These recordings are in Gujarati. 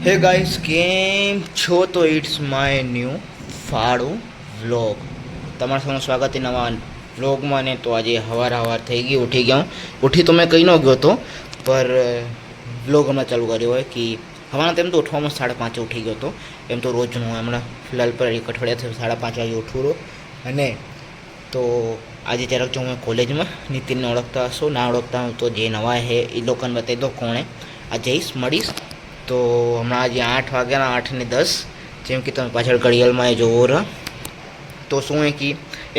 હે ગાઈસ, કેમ છો? તો ઇટ્સ માય ન્યૂ ફાળો વ્લોગ. તમારા સૌનું સ્વાગત છે નવા વ્લોગમાં. ને તો આજે હવાર થઈ ગઈ, ઉઠી ગયો. ઉઠી તો મેં કંઈ ન ગયો હતો, પર વ્લોગ હમણાં ચાલુ કર્યો હોય કે હમણાં તેમ તો ઉઠવામાં 5:30 ઉઠી ગયો હતો. એમ તો રોજનું હમણાં ફિલહાલ પર એક અઠવાડિયાથી 5:30 વાગે ઉઠું રહો. અને તો આજે જરાક જો હું કોલેજમાં નીતિનને ઓળખતા હશો, ના ઓળખતા હું તો જે નવા છે એ લોકોને બતાવી દો કોણે. આ જઈશ મળીશ. તો હમણાં આજે 8 વાગ્યાના 8:10, જેમ કે તમે પાછળ ઘડિયાળમાં એ જોવો રહો. તો શું એ કે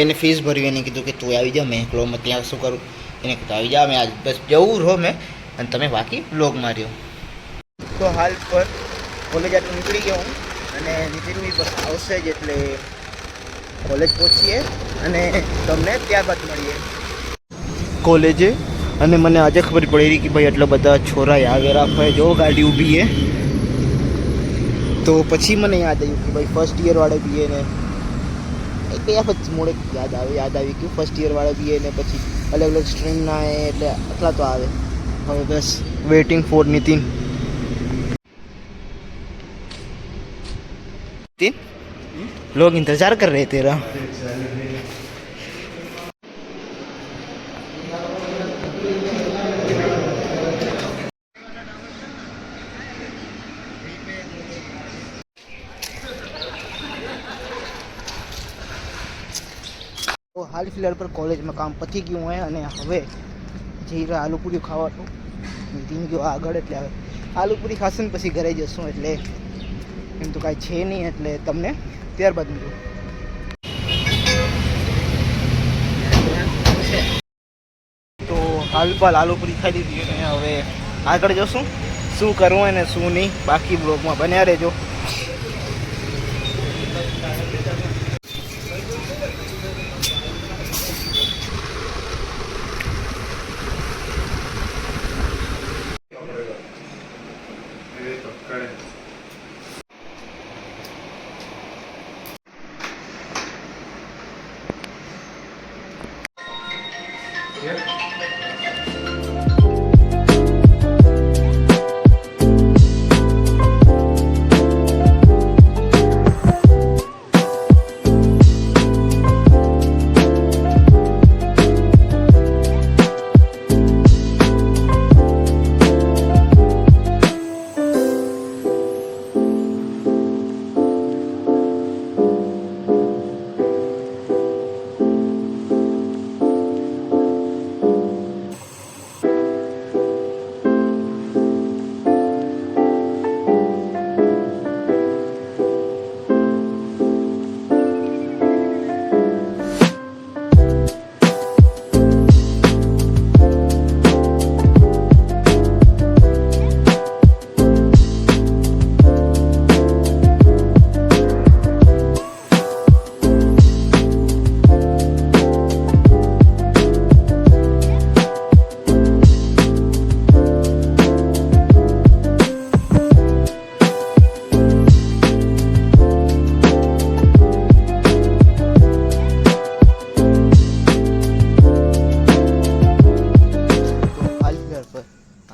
એને ફીસ ભરવી, એને કીધું કે તું આવી જા. મેં એકલો મેં ત્યાં શું કરું, એને કીધું આવી જા. મેં આજ બસ જવું રહો મેં, અને તમે બાકી બ્લોગ માર્યો. તો હાલ પર કોલેજ આટલું નીકળી ગયો હું, અને નીતિનની બસ આવશે જ એટલે કોલેજ પહોંચીએ અને તમને ત્યારબાદ મળીએ કોલેજે. અને મને આજે ખબર પડી રહી કે ભાઈ એટલા બધા છોરા આવેલા હોય, જો ગાડી ઊભી છે. તો પછી મને યાદ આવ્યું કે ભાઈ ફર્સ્ટ યરવાળા બી ને કયા પછી મોડે યાદ આવી ગયું. ફર્સ્ટ યરવાળા બી ને પછી અલગ અલગ સ્ટ્રીમના એટલે આટલા તો આવે. હવે બસ વેઇટિંગ ફોર નીતિન. लोग इंतजार कर रहे तेरा. તો હાલ ફિલહાલ પર કોલેજમાં કામ પતી ગયું હોય, અને હવે જઈ રહ્યા આલુપુરી ખાવાનું. નીતિન ગયો આગળ, એટલે હવે આલુપુરી ખાશે ને પછી ઘરે જશું. એટલે એમ તો કાંઈ છે નહીં, એટલે તમને ત્યારબાદ મળ્યું. તો હાલ પર આલુપુરી ખાઈ દીધી, અને હવે આગળ જશું. શું કરવું અને શું નહીં બાકી બ્લોગમાં બન્યા રહેજો.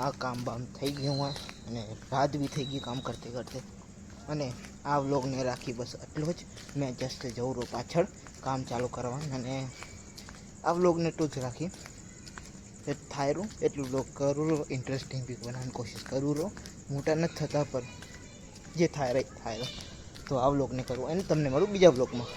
આ કામ બામ થઈ ગયું હોય, અને રાત બી થઈ ગઈ કામ કરતે કરતે. અને આ વ્લોગને રાખી બસ આટલો જ. મેં જસ્ટ જવું રહું પાછળ કામ ચાલુ કરવાનું, અને આ વ્લોગને એટલું જ રાખી થાય રહું એટલું વ્લોગ કરું રહું. ઇન્ટરેસ્ટિંગ બી બનાવવાની કોશિશ કરું રહું. મોટા નથી થતા, પર જે થાય રહે. તો આ વ્લોગને કરું, અને તમને મળું બીજા વ્લોગમાં.